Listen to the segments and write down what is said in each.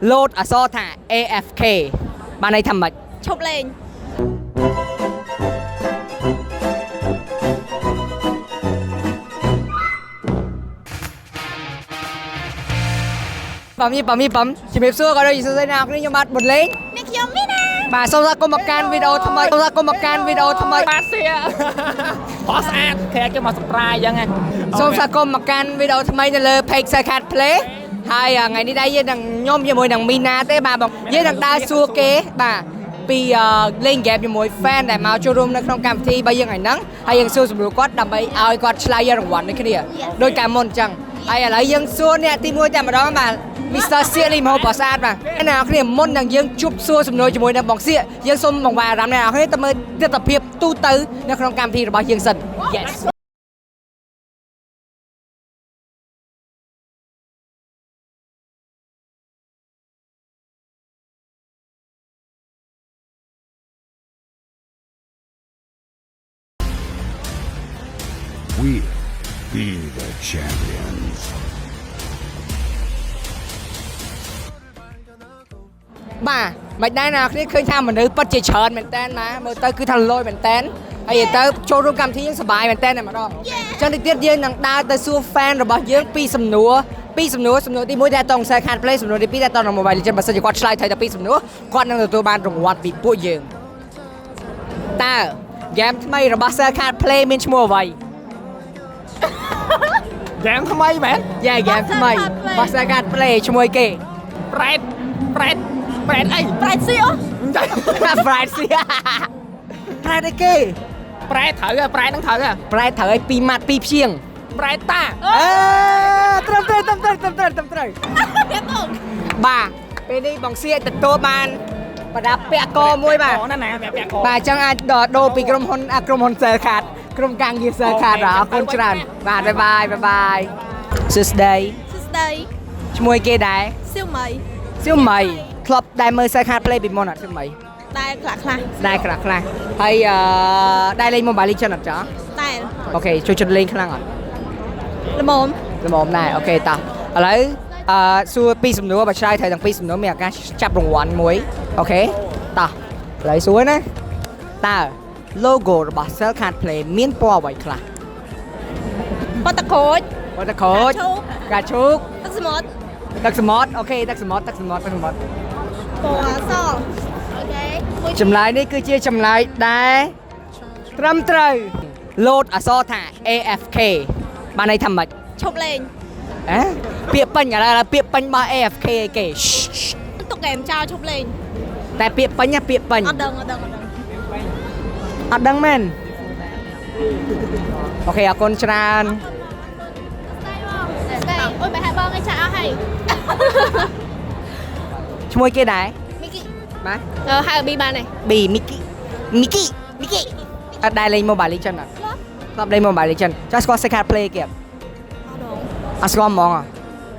load អក្សរថា AFK បានន័យថាម៉េចឈប់លេងបំជំរាបសួរក៏ដូចជាសួស្តីអ្នកនរខ្ញុំបាទបុតលេងនេះខ្ញុំមីណាបាទសូមស្វាគមន៍មកកាន់វីដេអូថ្មីបាទសៀផោះស្អាតខែគេមកសម្ប្រាយអញ្ចឹងសូមស្វាគមន៍មកកាន់វីដេអូថ្មីនៅលើ page Skycard Play ហើយថ្ងៃនេះដែរយើងនឹងខ្ញុំជាមួយនឹងមីណាទេបាទបងយើងនឹងដើរសួរគេបាទពីលេងហ្គេមជាមួយ fan ដែលមកចូលរួមនៅក្នុងកម្មវិធីរបស់យើងថ្ងៃហ្នឹងហើយយើងសួរសម្រួលគាត់ដើម្បីឲ្យគាត់ឆ្លើយរង្វាន់ដូចគ្នាដោយកាលមុនអញ្ចឹងហើយឥឡូវយើងសួរអ្នកទី1តែម្ដងបាទ Mr. សៀកនេះមកប្រសាទបាទអ្នកនរគ្នាមុននឹងយើងជួបសួរសំណួរជាមួយនឹងបងសៀកយើងសូមបង្វែរអារម្មណ៍អ្នកនរគ្នាទៅមើលទស្សនវិជ្ជាទូទៅនៅក្នុងកម្មវិធីរបស់យើងសិន Yes We'll be the champions. បាទមិនដែរអ្នកគ្នាឃើញថាមនុស្សពិតជាច្រើនមែនតើណាមើលទៅគឺថាលយមែនតើហើយទៅចូលរួមកម្មវិធីយើងសប្បាយមែនតើតែម្ដងចឹងទៅទៀតយើងនឹងដើរទៅសួរ fan របស់យើងពីសំណួរទី1ដែលតងខ្សែខាត play សំណួរទី2ដែលតង mobile legend បើសិនជាគាត់ឆ្លើយត្រូវតែពីសំណួរគាត់នឹងទទួលបានរង្វាន់ពីពួកយើងតើ game ថ្មីរបស់ Skycard Play មានឈ្មោះអ្វី game ថ្មីមែន Yeah game ថ្មីរបស់ Skycard Play ឈ្មោះអីគេ ប្រែតអី ប្រែតសៀអូ ប្រែតសៀប្រែតអីគេ ប្រែតត្រូវប្រែតនឹងត្រូវ ប្រែតត្រូវឲ្យ2ម៉ាត់2ព្យាង្គ ប្រែតតាត្រឹមត្រូវទៀតបង បាទពេលនេះបងសៀកទទួលបានប្រដាប់ពាក់កមួយបាទ អូណាណាពាក់ក បាទអញ្ចឹងអាចដូរពីក្រុមហ៊ុន Skycard ក្រុមការងារ Skycard អរគុណច្រើនបាទបាយសួស្តីឈ្មោះគេដែរ សៀវមី សៀវមីធ្លាប់ដែរមើល Skycard Play ពីមុនអត់សៀវមី តែខ្លះហើយដែរលេង Mobile Legends អត់ចា តែ អូខេជួយចិត្តលេងខ្លាំងអត់ ល្មម ដែរអូខេតោះឥឡូវសួរពីសំណួរបើឆ្លើយត្រូវទាំងពីរសំណួរមានឱកាសចាប់រង្វាន់មួយអូខេតោះឥឡូវសួរណាតើ logo របស់ Skycard Play មានពណ៌អ្វីខ្លះ បតក្រូច កាឈូក ទឹកសមុទ្រ ទឹកសមុទ្រអូខេទឹកសមុទ្រ ពណ៌សអូខេ ចម្លើយនេះគឺជាចម្លើយដែលត្រឹមត្រូវ load អក្សរថា AFK បានន័យថាម៉េច ឈប់លេង ពាក្យពេញឥឡូវពាក្យពេញរបស់ AFK អីគេ ទុកហ្គេមចោលឈប់លេង តែពាក្យពេញអត់ដឹងមែនអូខេអរគុណច្រើន អូយបែរបងឯងចាក់អស់ហើយ ឈ្មោះគេដែរ មីគី បាទ ហៅប៊ីបានទេ B មីគីអត់ដែរលេង Mobile Legend អត់ធ្លាប់លេង Mobile Legend ចាស់ស្គាល់ Skycard Play គេអត់ស្គាល់ហ្មង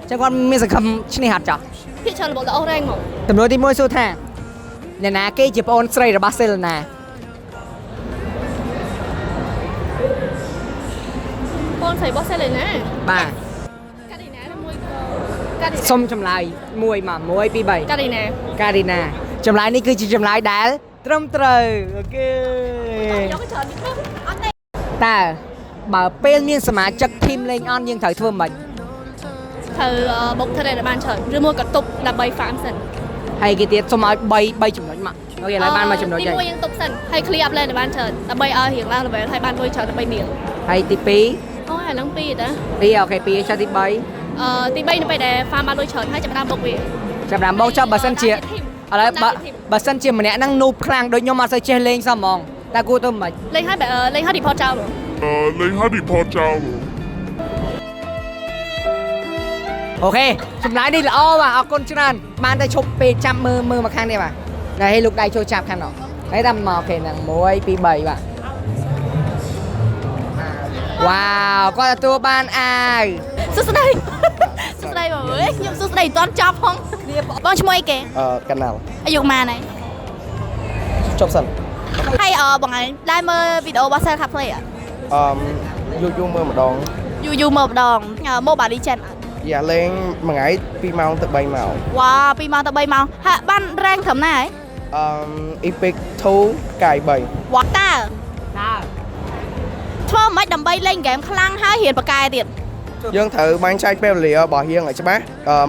ចឹងគាត់មានសង្ឃឹមឈ្នះអត់ចាស់ ភាគច្រើនរបស់អូរ៉េងមក ចំនួនទី1សួរថាអ្នកណាគេជាប្អូនស្រីរបស់ Selena បងស្រីរបស់ Selena បាទ ការីណាមួយ សុំចម្លើយ1 2 3 ការីណា Karina ចម្លើយនេះគឺជាចម្លើយដែលត្រឹមត្រូវអូខេ យកច្រើននេះអត់ទេ តើបើពេលមានសមាជិកធីមលេងអន់យើងត្រូវធ្វើម៉េច ត្រូវបុកធ្វើឲ្យបានច្រើនឬមួយក៏ទប់ដើម្បី farm សិន ហើយគេទៀតសុំឲ្យ3ចំណុចមកអូខេឥឡូវបានមកចំណុច ទី ហើយ 1យើងទប់សិនហើយ clear up lane ឲ្យបានច្រើនដើម្បីឲ្យរៀងឡើង level ហើយបានលុយច្រើនដើម្បីមាន ហើយទី2 អូយអានឹង2តា 2អូខេ2ចុះទី3 ទី3នៅពេលដែល farm បានលុយច្រើនហើយចាប់ដើមបុកវា ចាប់តាមបងចុះបើសិនជាឥឡូវបើសិនជាម្នាក់ហ្នឹងនូបខ្លាំងដូចខ្ញុំអត់សូវចេះលេងសោះហ្មងតើគួរទៅមិន លេងហើយ report ចោល Learn how to report down. អូខេចម្លើយនេះល្អបាទអរគុណច្រើនបានតែឈប់ពេលចាប់មើលមកខាងនេះបាទហើយឲ្យលោកដៃចូលចាប់ខាងនោះហើយតាមមកអូខេហ្នឹង1 2 3បាទវ៉ាវគាត់ទទួលបានអាវ សួស្ដីបងអើយខ្ញុំសួស្ដីអត់ទាន់ចប់ផងគ្នាបងឈ្មោះអីគេ កាណាល់ អាយុប៉ុន្មានហើយ ចប់សិន ហើយបងឯងដែរមើលវីដេអូរបស់ Skycard Play អត់ យូរមើលម្ដង យូរមើលម្ដង Mobile Legend អត់ Dạ lên một ngày 2 ម៉ោងទៅ 3 ម៉ោង Wow 2 ម៉ោងទៅ 3 ម៉ោងហាក់បាន rank ត្រឹមណាហើយ Epic 2 កាយ 3 What តើធ្វើមិនដើម្បីលេងហ្គេមខ្លាំងហើយរៀនបកកែទៀត យើងត្រូវបែងចែកពេលវេលារបស់យើងឲ្យច្បាស់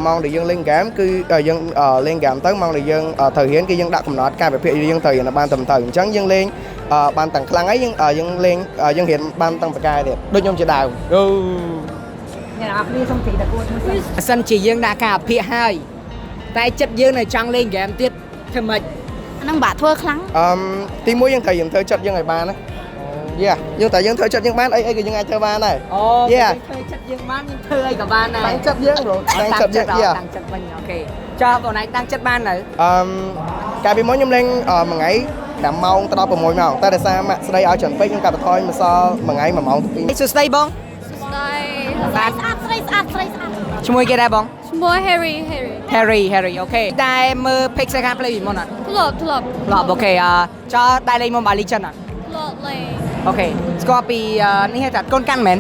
ម៉ោងដែលយើងលេងហ្គេមគឺយើងលេងហ្គេមទៅម៉ោងដែលយើងត្រូវរៀនគឺយើងដាក់កំណត់កាលវិភាគយើងត្រូវរៀនបានត្រឹមត្រូវអញ្ចឹងយើងលេងបានទាំងខ្លាំងហើយយើងលេងយើងរៀនបានទាំងបកកែទៀតដូចខ្ញុំជាដើមអូ អ្នកនរគ្នាសុំទីតកួតមួយសិនជាយើងដាក់ការអភិហើយតែចិត្តយើងនៅចង់លេងហ្គេមទៀតធ្វើម៉េច ហ្នឹងបាក់ធ្វើខ្លាំង ទីមួយយើងត្រូវធ្វើចិត្តយើងឲ្យបានណាយ៉ាយើងតែយើងធ្វើចិត្តយើងបានអីក៏យើងអាចធ្វើបានដែរ អូ យ៉ា ធ្វើចិត្តយើងបានយើងធ្វើអីក៏បានដែរ តាំងចិត្តយើងប្រូតាំងចិត្តយើងយ៉ា តាំងចិត្តវិញអូខេចុះបងឯងតាំងចិត្តបាននៅ កាលពីមុនខ្ញុំលេងមួយថ្ងៃ5ម៉ោងទៅដល់6ម៉ោងតែដោយសារម៉ាក់ស្ដីឲ្យច្រើនពេកខ្ញុំកាត់បន្ថយមកសល់មួយថ្ងៃ1ម៉ោងទៅ2 សួស្ដីបង ស្ដីស្អាតស្រីស្អាតស្រីស្អាត ឈ្មោះគេដែរបង ឈ្មោះ Harry Harry អូខេតែមើល Pixel Card Play ពីមុនអត់ ធ្លាប់ ឡប់អូខេចុះតែលេង Mobile Legends អត់ ធ្លាប់លេង អូខេស្គាល់ពីនេះហៅថាកូនកាន់មែន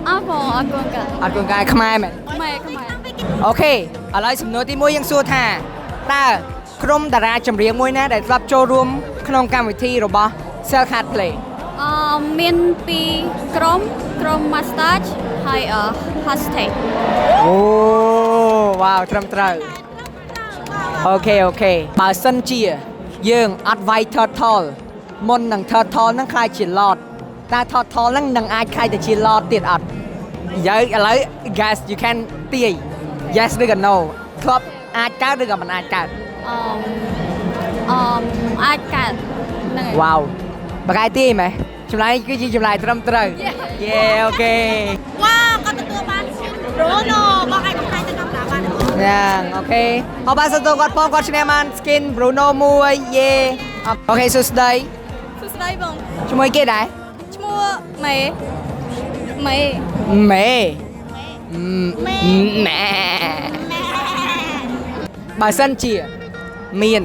អត់បងអត់គួរកា អត់កូនកាន់ខ្មែរមែន ខ្មែរ អូខេឥឡូវសំណួរទី1យើងសួរថាតើក្រុមតារាចម្រៀងមួយណាដែលធ្លាប់ចូលរួមក្នុងកម្មវិធីរបស់ Cell Card Play មាន2ក្រុម Mustache ហើយ Hashtag អូវ៉ាវត្រឹមត្រូវអូខេបើសិនជាយើងអត់វាយ Turtle មុននឹង Turtle ហ្នឹងខ្លាយជា Lord តែ Turtle ហ្នឹងនឹងអាចខ្លាយទៅជា Lord ទៀតអត់យើងឥឡូវ guys you can ទាយ yes ឬក៏ no ធ្លាប់អាចកើតឬក៏មិនអាចកើត អាចកើតហ្នឹងហើយ វ៉ាវបកាយទាយមែនចម្លើយគឺជាចម្លើយត្រឹមត្រូវយេអូខេ វ៉ាគាត់ទទួលបាន Bruno បងអាចបង្ហាញទៅកាមេរ៉ាបានទេ យ៉ាងអូខេអបអរសាទរគាត់ផងគាត់ឈ្នះបាន skin Bruno មួយយេអូខេសួស្ដី សួស្ដីបង ជាមួយគេដែរ ឈ្មោះម៉េ ម៉ែបើសិនជាមាន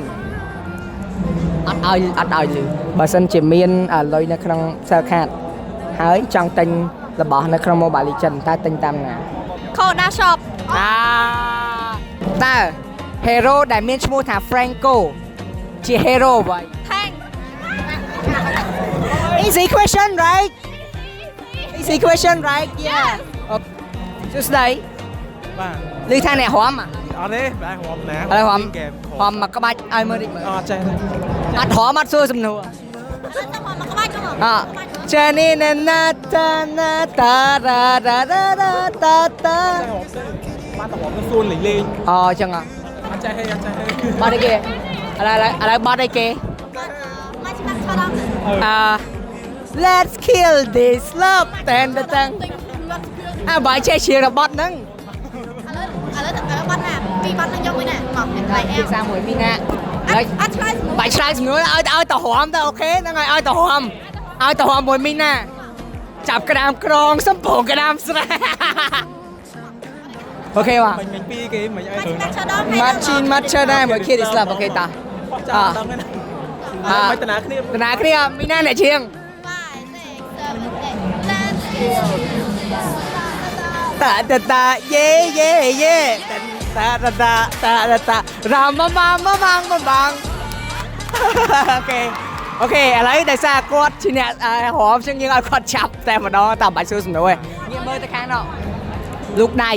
អត់ឲ្យលឺបើសិនជាមានលុយនៅក្នុង Cell Card ហើយចង់ទិញរបស់នៅក្នុង Mobile Legends តើទិញតាមណា Koda Shop តើ hero ដែលមានឈ្មោះថា Franco ជា hero អ្វី Thank Easy question right Easy question right yeah សួស្ដី បាទ ឮថាអ្នករំ អត់ទេបាទហមណា ឥឡូវរំមកក្បាច់ឲ្យមើលតិចមើល អត់ចេះ អត់រំអត់សួរសំណួរ មកក្បាច់មក ចានីណាណាតាណាតារ៉ារ៉ារ៉ារ៉ាតាតា បានតែហមទៅសួនលេង អូចឹង អត់ចេះទេអត់ចេះទេ បាត់អីគេឥឡូវបាត់អីគេ មកឆ្នាំឆោត Let's kill this love តែនតាំងបើចេះជារបស់ហ្នឹង ឥឡូវបាត់ណាពីបាត់នឹងយកមួយណាមកតែអែ ភាសាមួយមីណា អត់ឆ្លើយ បាច់ឆ្លើយសំណួរឲ្យទៅរំទៅអូខេហ្នឹងហើយឲ្យទៅរំមួយមីណាចាប់ក្តាមក្រងសំពងក្តាមស្រែអូខេបាទ មិញពីគេមិញឲ្យរឿង ឆោតដល់ ម៉ាត់ឈើដែរមួយ Kill this love អូខេតា ដឹងហ្នឹងមិនតាគ្នា តាណាគ្នាមីណាអ្នកជាង តាយេតារ៉ាមម៉ាងអូខេឥឡូវដោយសារគាត់ជាអ្នករំចឹងយើងឲ្យគាត់ចាប់តែម្ដងតែបាច់សួរសំណួរទេងាកមើលទៅខាងនោះលូកដៃ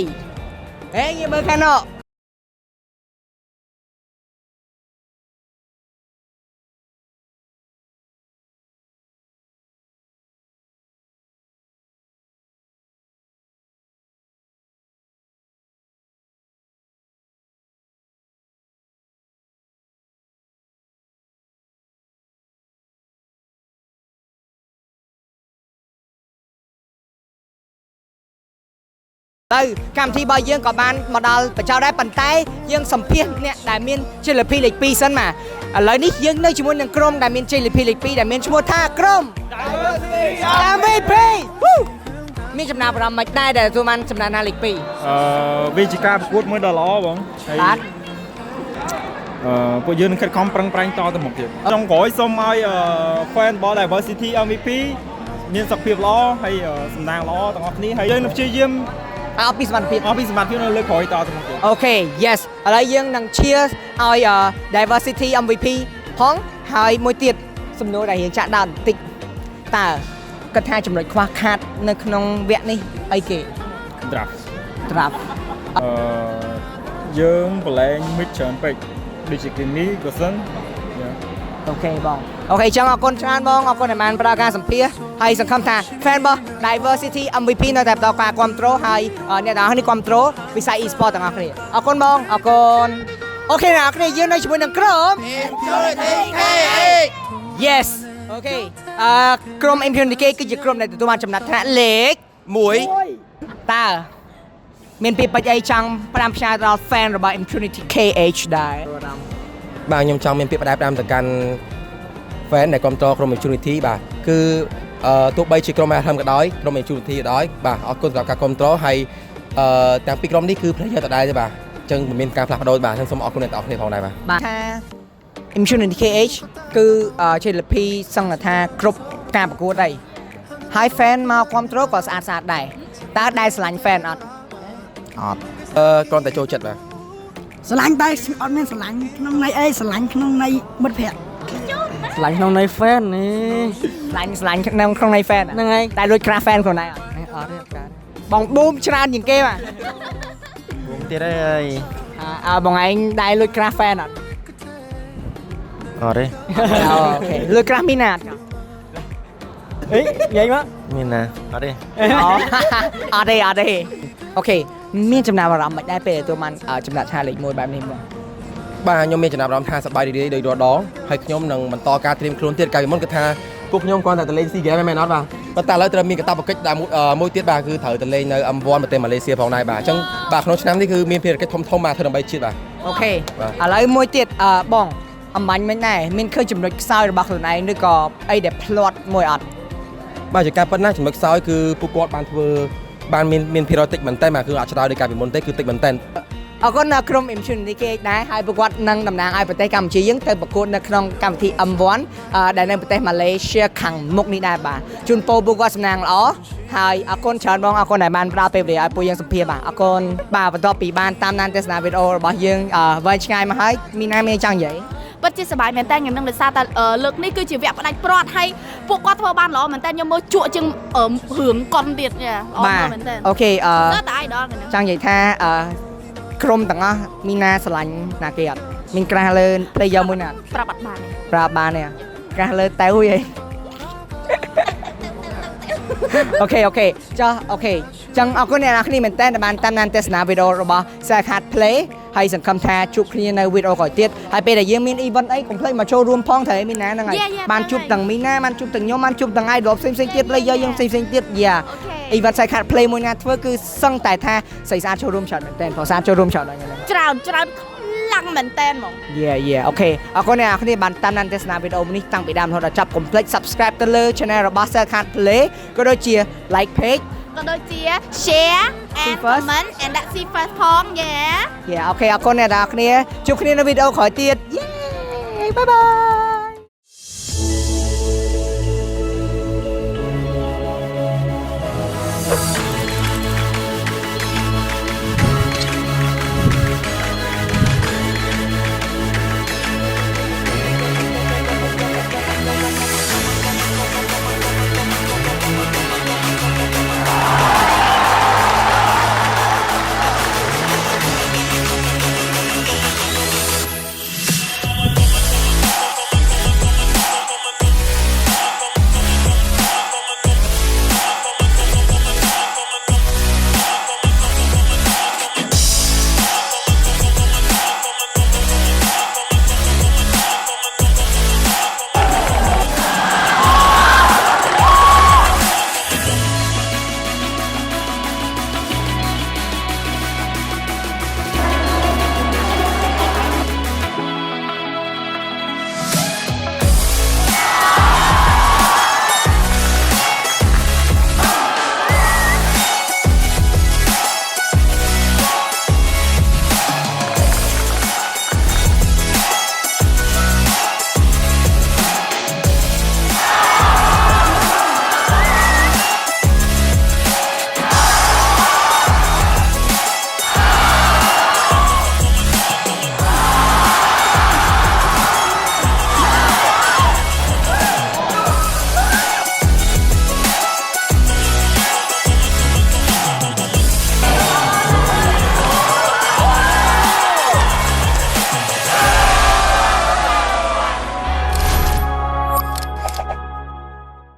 ងាកមើលខាងនោះ ទៅកម្មវិធីរបស់យើងក៏បានមកដល់បញ្ចប់ដែរប៉ុន្តែយើងសម្ភាសអ្នកដែលមានជលភីលេខ2សិនមកឥឡូវនេះយើងនៅជាមួយនឹងក្រុមដែលមានជលភីលេខ2ដែលមានឈ្មោះថាក្រុម MVP មានចំណាប់អារម្មណ៍មិនដែរដែលទទួលបានចំណានណាលេខ2 វាជាការប្រកួតមួយដ៏ល្អបងហើយ បាទ ពួកយើងនឹងខិតខំប្រឹងប្រែងតទៅមុខទៀតចុងក្រោយសូមឲ្យ fan របស់ Diversity MVP មានសុខភាពល្អហើយសំណាងល្អទាំងអស់គ្នាហើយយើងនឹងព្យាយាម អត់ពីសមត្ថភាព អស់ពីសមត្ថភាពនៅលើក្រោយតទៅមុខទៀត អូខេ yes ឥឡូវយើងនឹង cheer ឲ្យ diversity MVP ផងហើយមួយទៀតសំណួរដែលរៀងចាក់ដោតបន្តិចតើគាត់ថាចំណុចខ្វះខាតនៅក្នុងវគ្គនេះអីគេ draft draft យើងប្រឡែង mid ច្រើនពេកដូចជាគីមីក៏សិន អូខេបងអូខេចឹងអរគុណច្រើនបងអរគុណដែលបានផ្ដល់ការសម្ភាសន៍ហើយសង្ឃឹមថា fan របស់ diversity MVP នៅតែបន្តការគ្រប់គ្រងហើយអ្នកទាំងអស់នេះគ្រប់គ្រងវិស័យ e-sport ទាំងអស់គ្នាអរគុណបងអរគុណអូខេអ្នកនរគ្នាយើងនៅជាមួយនឹងក្រុម Impunity KH yes អូខេក្រុម Impunity KH គឺជាក្រុមដែលទទួលបានចំណាត់ថ្នាក់លេខ1តើមានពាក្យពេចន៍អីចង់ផ្ដាំផ្ញើដល់ fan របស់ Impunity KH ដែរ បាទខ្ញុំចង់មានពាក្យផ្ដាំទៅកាន់ fan ដែលគ្រប់គ្រងក្រុម Impunity បាទគឺទោះបីជាក្រុម ARM ក៏ដោយក្រុម Impunity ក៏ដោយបាទអរគុណសម្រាប់ការគ្រប់គ្រងហើយទាំងពីរក្រុមនេះគឺ player ដដែលទេបាទអញ្ចឹងមិនមានការផ្លាស់ប្ដូរបាទអញ្ចឹងសូមអរគុណអ្នកទាំងអស់គ្នាផងដែរបាទថា Impunity KH គឺជាលទ្ធិសង្ឃថាគ្រប់ការប្រកួតហើយហើយ fan មកគ្រប់គ្រងក៏ស្អាតស្អាតដែរតើដែរស្រឡាញ់ fan អត់គ្រាន់តែចូលចិត្តបាទ ស្រឡាញ់តែអត់មានស្រឡាញ់ក្នុងន័យអីស្រឡាញ់ក្នុងន័យមិត្តភក្តិ ស្រឡាញ់ក្នុងន័យ fan នេះស្រឡាញ់ក្នុងន័យ fan ហ្នឹងហើយតែដូចក្រាស់ fan ខ្លួនឯងអត់ទេបងប៊ូមច្រើនជាងគេបាទ ប៊ូមទៀតហើយ បងឯងដែរលួចក្រាស់ fan អត់ អត់ទេ អូខេលួចក្រាស់មីណាអត់អីញ៉ៃមក មានណាអត់ទេ អត់ទេអូខេមានចំណាប់អារម្មណ៍មិនដែរពេលទទួលបានចំណាត់ថ្នាក់លេខ1បែបនេះមក បាទខ្ញុំមានចំណាប់អារម្មណ៍ថាសប្បាយរីករាយដោយរាល់ដងហើយខ្ញុំនឹងបន្តការត្រៀមខ្លួនទៀតកាលពីមុនគឺថាពួកខ្ញុំគ្រាន់តែទៅលេង SEA Games មែនអត់បាទប៉ុន្តែឥឡូវត្រូវមានកាតព្វកិច្ចមួយទៀតបាទគឺត្រូវទៅលេងនៅ M1 ប្រទេសម៉ាឡេស៊ីផងដែរបាទអញ្ចឹងបាទក្នុងឆ្នាំនេះគឺមានភារកិច្ចធំៗបាទធ្វើដើម្បីជាតិបាទ អូខេឥឡូវមួយទៀតបងអំបញ្ញមិញដែរមានឃើញចំណុចខ្សោយរបស់ខ្លួនឯងឬក៏អីដែលផ្លាត់មួយអត់ បាទជាការប៉ុណ្ណាចំណុចខ្សោយគឺពួកគាត់បានធ្វើបានមានភារកិច្ចមែនតើបាទគឺអត់ឆ្លើយដោយការពីមុនទេគឺតិចមែនតើ អរគុណក្រុម Impunity KH ដែរហើយពួកគាត់នឹងតំណាងឲ្យប្រទេសកម្ពុជាយើងទៅប្រកួតនៅក្នុងកម្មវិធី M1 ដែលនៅប្រទេសម៉ាឡេស៊ីខាងមុខនេះដែរបាទជូនពរពួកគាត់សំណាងល្អហើយអរគុណច្រើនបងអរគុណដែលបានផ្ដល់ពេលវេលាឲ្យពួកយើងសម្ភាសបាទអរគុណបាទបន្ទាប់ពីបានតាមដានទស្សនាវីដេអូរបស់យើងវែងឆ្ងាយមកហើយមានណាមានចង់និយាយ ពិតជាសប្បាយមែនតើខ្ញុំនឹងដោយសារតែលើកនេះគឺជាវគ្គផ្ដាច់ព្រាត់ហើយពួកគាត់ធ្វើបានល្អមែនតើខ្ញុំមើលជក់ជាងរឿងកុនទៀតចាល្អមែនតើ អូខេតែ idol ហ្នឹង ចង់និយាយថាក្រុមទាំងអស់មានណាស្រឡាញ់ណាគេអត់មានក្រាស់លើ player មួយណាអត់ ប្រាប់អត់បាន ប្រាប់បានទេក្រាស់លើតែវហីអូខេចុះអូខេចឹងអរគុណអ្នកនរគ្នាមែនតើបានតាមដានទស្សនាវីដេអូរបស់ Sakat Play ហើយសង្ឃឹមថាជួបគ្នានៅវីដេអូក្រោយទៀតហើយពេលដែលយើងមាន event អីកុំភ្លេចមកចូលរួមផងត្រូវមានណាហ្នឹងហើយបានជួបទាំងមីណាបានជួបទាំងខ្ញុំបានជួបទាំង idol ផ្សេងៗទៀត player យើងផ្សេងៗទៀតយ៉ា event Sakat Play មួយណាធ្វើគឺសឹងតែថាស្រីស្អាតចូលរួមច្រើនមែនតើព្រោះស្អាតចូលរួមច្រើនហ្នឹង ច្រើនខ្លាំងមែនតើហ្មង អូខេអរគុណអ្នកនរគ្នាបានតាមដានទស្សនាវីដេអូនេះតាំងពីដើមរហូតដល់ចប់កុំភ្លេច subscribe ទៅលើ channel របស់ Sakat Play ក៏ដូចជា like page ក៏ដូចជា share and comment and ដាក់ see first ផងយ៉ា អូខេអរគុណអ្នកនរគ្នាជួបគ្នានៅវីដេអូក្រោយទៀតយេបាយបាយ